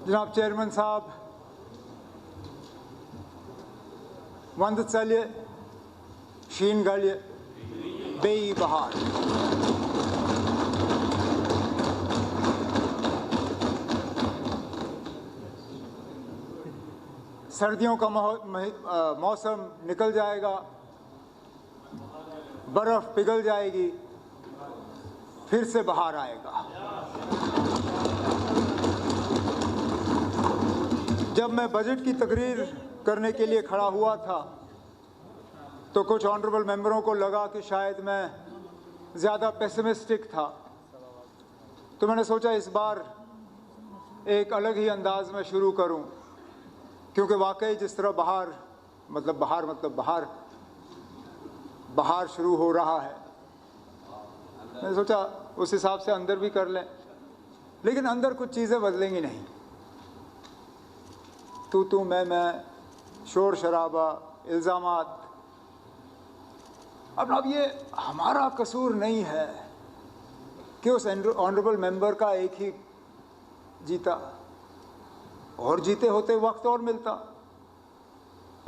जनाब चेयरमैन साहब, वंदत्सल्य शीनगल्य बेई बहार। सर्दियों का मौसम निकल जाएगा, बर्फ पिघल जाएगी, फिर से बाहर आएगा। जब मैं बजट की तकरीर करने के लिए खड़ा हुआ था तो कुछ ऑनरेबल मेंबरों को लगा कि शायद मैं ज़्यादा पेसिमिस्टिक था, तो मैंने सोचा इस बार एक अलग ही अंदाज में शुरू करूं, क्योंकि वाकई जिस तरह बाहर शुरू हो रहा है, मैंने सोचा उस हिसाब से अंदर भी कर लें। लेकिन अंदर कुछ चीज़ें बदलेंगी नहीं। तू मैं, शोर शराबा, इल्ज़ामात। अब ये हमारा कसूर नहीं है कि उस ऑनरेबल मेंबर का एक ही जीता, और जीते होते वक्त और मिलता।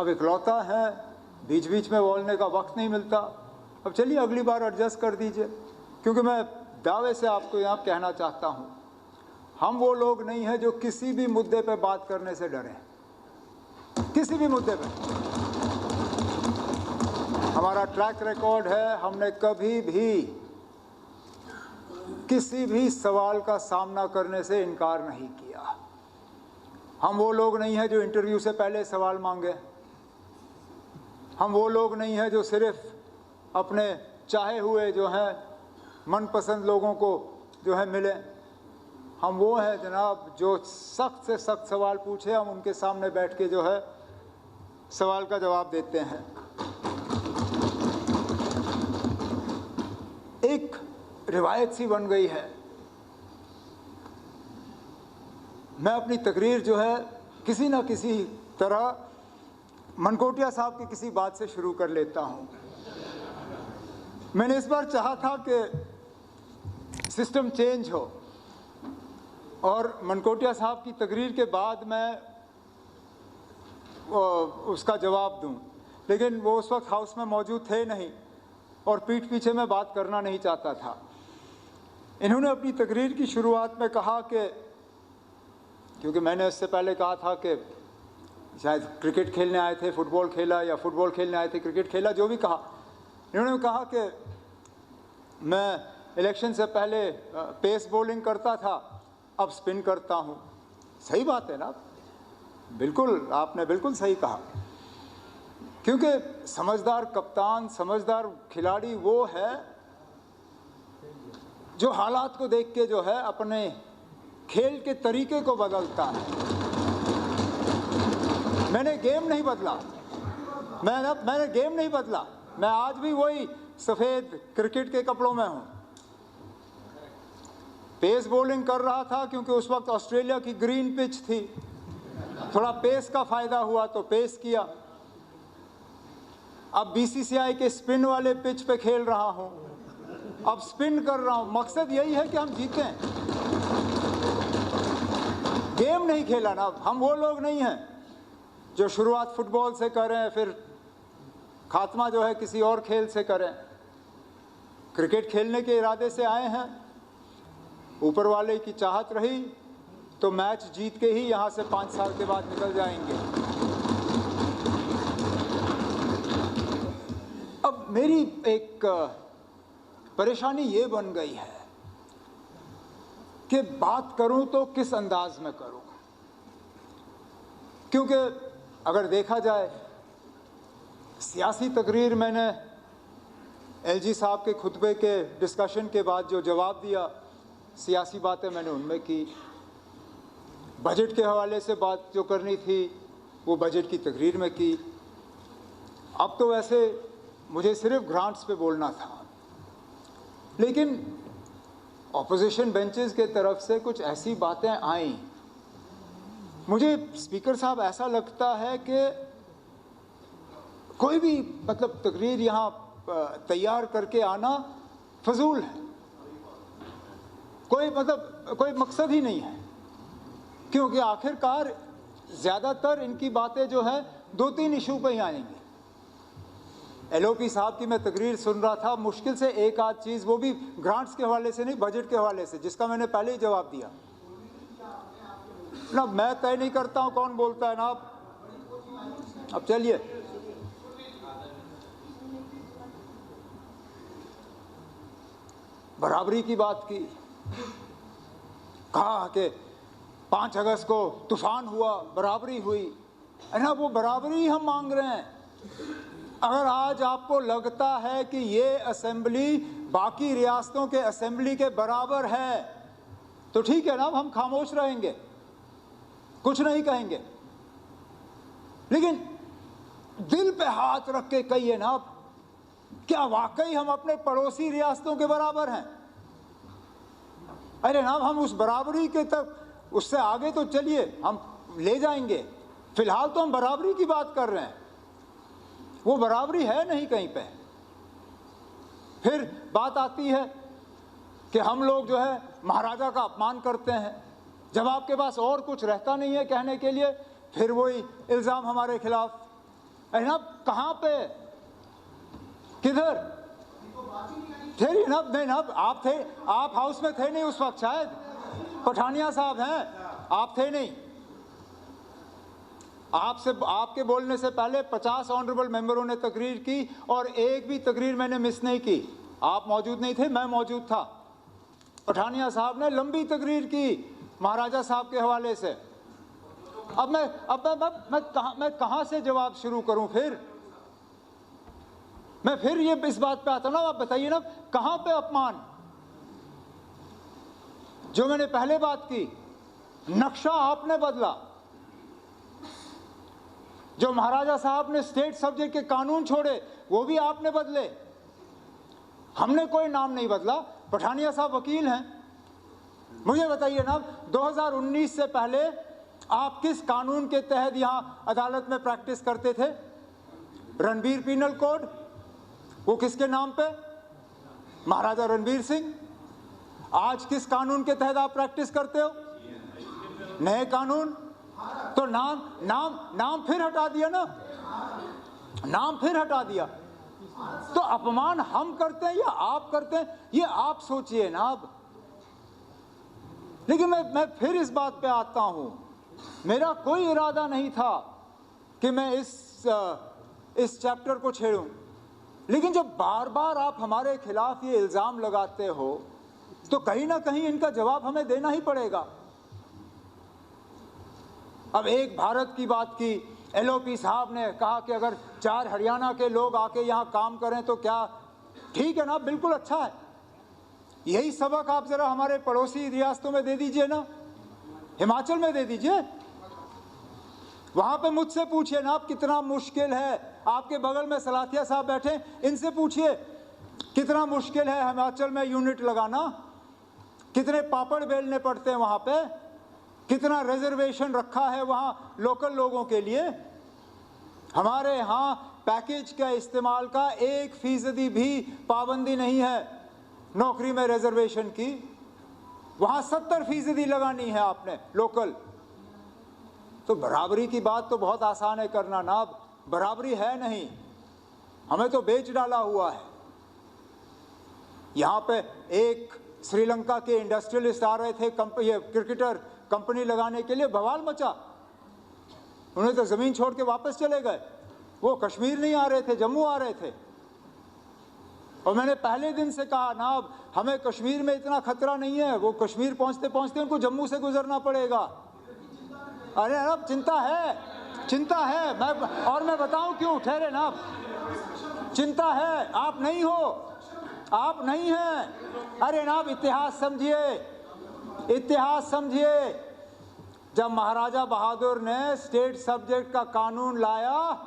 अब इकलौता है, बीच बीच में बोलने का वक्त नहीं मिलता। अब चलिए अगली बार एडजस्ट कर दीजिए, क्योंकि मैं दावे से आपको यहाँ कहना चाहता हूँ, हम वो लोग नहीं हैं जो किसी भी मुद्दे पे बात करने से डरें। किसी भी मुद्दे पे हमारा ट्रैक रिकॉर्ड है, हमने कभी भी किसी भी सवाल का सामना करने से इनकार नहीं किया। हम वो लोग नहीं हैं जो इंटरव्यू से पहले सवाल मांगे। हम वो लोग नहीं हैं जो सिर्फ अपने चाहे हुए जो हैं मनपसंद लोगों को जो है मिले। हम वो हैं जनाब जो सख्त से सख्त सवाल पूछे, हम उनके सामने बैठ के जो है सवाल का जवाब देते हैं। एक रिवायत सी बन गई है, मैं अपनी तकरीर जो है किसी ना किसी तरह मनकोटिया साहब की किसी बात से शुरू कर लेता हूँ। मैंने इस बार चाहा था कि सिस्टम चेंज हो और मनकोटिया साहब की तकरीर के बाद मैं उसका जवाब दूं, लेकिन वो उस वक्त हाउस में मौजूद थे नहीं और पीठ पीछे मैं बात करना नहीं चाहता था। इन्होंने अपनी तकरीर की शुरुआत में कहा कि, क्योंकि मैंने इससे पहले कहा था कि शायद क्रिकेट खेलने आए थे, फुटबॉल खेला, या फुटबॉल खेलने आए थे क्रिकेट खेला, जो भी कहा, इन्होंने कहा कि मैं इलेक्शन से पहले पेस बॉलिंग करता था, अब स्पिन करता हूँ। सही बात है ना, बिल्कुल, आपने बिल्कुल सही कहा, क्योंकि समझदार कप्तान, समझदार खिलाड़ी वो है जो हालात को देख के जो है अपने खेल के तरीके को बदलता है। मैंने गेम नहीं बदला, मैंने गेम नहीं बदला, मैं आज भी वही सफ़ेद क्रिकेट के कपड़ों में हूँ। पेस बॉलिंग कर रहा था क्योंकि उस वक्त ऑस्ट्रेलिया की ग्रीन पिच थी, थोड़ा पेस का फ़ायदा हुआ तो पेस किया। अब बीसीसीआई के स्पिन वाले पिच पे खेल रहा हूँ, अब स्पिन कर रहा हूँ। मकसद यही है कि हम जीतें, गेम नहीं खेला ना। हम वो लोग नहीं हैं जो शुरुआत फुटबॉल से करें फिर खात्मा जो है किसी और खेल से करें। क्रिकेट खेलने के इरादे से आए हैं, ऊपर वाले की चाहत रही तो मैच जीत के ही यहाँ से 5 साल के बाद निकल जाएंगे। अब मेरी एक परेशानी ये बन गई है कि बात करूं तो किस अंदाज में करूं, क्योंकि अगर देखा जाए सियासी तकरीर मैंने एलजी साहब के खुतबे के डिस्कशन के बाद जो जवाब दिया, सियासी बातें मैंने उनमें की। बजट के हवाले से बात जो करनी थी वो बजट की तकरीर में की। अब तो वैसे मुझे सिर्फ ग्रांट्स पे बोलना था, लेकिन ऑपोजिशन बेंचेस के तरफ से कुछ ऐसी बातें आईं, मुझे स्पीकर साहब ऐसा लगता है कि कोई भी मतलब तकरीर यहाँ तैयार करके आना फजूल है, कोई मकसद ही नहीं है। क्योंकि आखिरकार ज़्यादातर इनकी बातें जो है 2-3 इशू पे ही आएंगी। LOP साहब की मैं तकरीर सुन रहा था, मुश्किल से एक आध चीज़, वो भी ग्रांट्स के हवाले से नहीं, बजट के हवाले से, जिसका मैंने पहले ही जवाब दिया ना। मैं तय नहीं करता हूँ कौन बोलता है ना। अब चलिए, बराबरी की बात की, कहा कि 5 अगस्त को तूफान हुआ, बराबरी हुई है ना। वो बराबरी हम मांग रहे हैं। अगर आज आपको लगता है कि ये असेंबली बाकी रियासतों के असेंबली के बराबर है तो ठीक है ना, हम खामोश रहेंगे, कुछ नहीं कहेंगे। लेकिन दिल पे हाथ रख के कहिए ना, क्या वाकई हम अपने पड़ोसी रियासतों के बराबर हैं? अरे ना, हम उस बराबरी के तक, उससे आगे तो चलिए हम ले जाएंगे। फिलहाल तो हम बराबरी की बात कर रहे हैं, वो बराबरी है नहीं कहीं पे। फिर बात आती है कि हम लोग जो है महाराजा का अपमान करते हैं। जब आपके पास और कुछ रहता नहीं है कहने के लिए, फिर वही इल्ज़ाम हमारे खिलाफ। अरे ना, कहाँ पे, किधर थे? नब नहीं, नब आप थे, आप हाउस में थे नहीं उस वक्त, शायद पठानिया साहब हैं, आप थे नहीं। आपसे, आपके बोलने से पहले 50 ऑनरेबल मेंबरों ने तकरीर की और एक भी तकरीर मैंने मिस नहीं की। आप मौजूद नहीं थे, मैं मौजूद था। पठानिया साहब ने लंबी तकरीर की महाराजा साहब के हवाले से। अब मैं कहाँ से जवाब शुरू करूं? फिर मैं फिर ये इस बात पे आता ना, आप बताइए ना, कहाँ पे अपमान? जो मैंने पहले बात की, नक्शा आपने बदला। जो महाराजा साहब ने स्टेट सब्जेक्ट के कानून छोड़े, वो भी आपने बदले। हमने कोई नाम नहीं बदला। पठानिया साहब वकील हैं, मुझे बताइए ना, 2019 से पहले आप किस कानून के तहत यहां अदालत में प्रैक्टिस करते थे? रणबीर पीनल कोड, वो किसके नाम पे? महाराजा रणबीर सिंह। आज किस कानून के तहत आप प्रैक्टिस करते हो? नए कानून। तो नाम फिर हटा दिया ना, नाम फिर हटा दिया। तो अपमान हम करते हैं या आप करते हैं, ये आप सोचिए ना। अब लेकिन मैं फिर इस बात पे आता हूं, मेरा कोई इरादा नहीं था कि मैं इस चैप्टर को छेड़ूं। लेकिन जब बार बार आप हमारे खिलाफ ये इल्ज़ाम लगाते हो तो कहीं ना कहीं इनका जवाब हमें देना ही पड़ेगा। अब एक भारत की बात की, LOP साहब ने कहा कि अगर 4 हरियाणा के लोग आके यहाँ काम करें तो क्या ठीक है ना? बिल्कुल अच्छा है। यही सबक आप जरा हमारे पड़ोसी रियासतों में दे दीजिए ना, हिमाचल में दे दीजिए। वहां पे मुझसे पूछिए ना, आप कितना मुश्किल है। आपके बगल में सलाथिया साहब बैठे, इनसे पूछिए कितना मुश्किल है हिमाचल में यूनिट लगाना, कितने पापड़ बेलने पड़ते हैं वहां पे, कितना रिजर्वेशन रखा है वहां लोकल लोगों के लिए। हमारे यहाँ पैकेज का इस्तेमाल का 1% भी पाबंदी नहीं है नौकरी में रिजर्वेशन की। वहां 70% लगानी है आपने लोकल। तो बराबरी की बात तो बहुत आसान है करना ना, बराबरी है नहीं, हमें तो बेच डाला हुआ है। यहाँ पे एक श्रीलंका के इंडस्ट्रियलिस्ट आ रहे थे, क्रिकेटर कंपनी लगाने के लिए, बवाल मचा। उन्हें तो ज़मीन छोड़ के वापस चले गए। वो कश्मीर नहीं आ रहे थे, जम्मू आ रहे थे। और मैंने पहले दिन से कहा ना, अब हमें कश्मीर में इतना खतरा नहीं है, वो कश्मीर पहुंचते पहुंचते उनको जम्मू से गुजरना पड़ेगा। अरे अब चिंता है, मैं बताऊं क्यों, ठहरे ना, चिंता है, आप नहीं हो, आप नहीं हैं। अरे ना, इतिहास समझिए। जब महाराजा बहादुर ने स्टेट सब्जेक्ट का कानून लाया,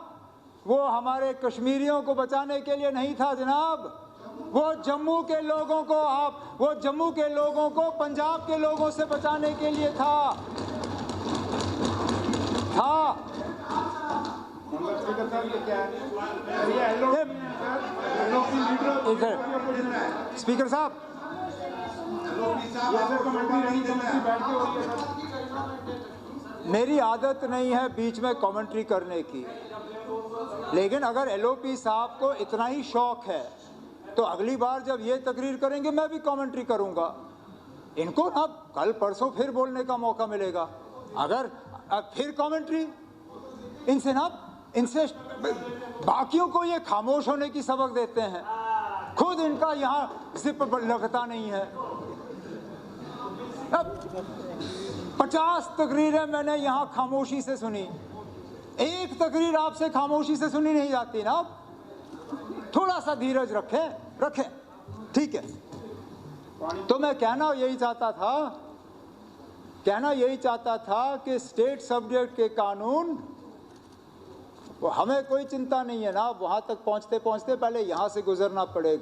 वो हमारे कश्मीरियों को बचाने के लिए नहीं था जनाब, वो जम्मू के लोगों को पंजाब के लोगों से बचाने के लिए था। स्पीकर साहब, मेरी आदत नहीं है बीच में कमेंट्री करने की, लेकिन अगर एलओपी साहब को इतना ही शौक है तो अगली बार जब ये तकरीर करेंगे मैं भी कमेंट्री करूंगा। इनको ना कल परसों फिर बोलने का मौका मिलेगा। अगर फिर कमेंट्री इनसे बाकियों को ये खामोश होने की सबक देते हैं, खुद इनका यहाँ जिप लगता नहीं है। अब 50 तकरीरें मैंने यहाँ खामोशी से सुनी, एक तकरीर आपसे खामोशी से सुनी नहीं जाती ना। थोड़ा सा धीरज रखें, ठीक है। तो मैं कहना यही चाहता था कि स्टेट सब्जेक्ट के कानून, वो हमें कोई चिंता नहीं है ना, वहां तक पहुंचते पहुंचते पहले यहां से गुजरना पड़ेगा।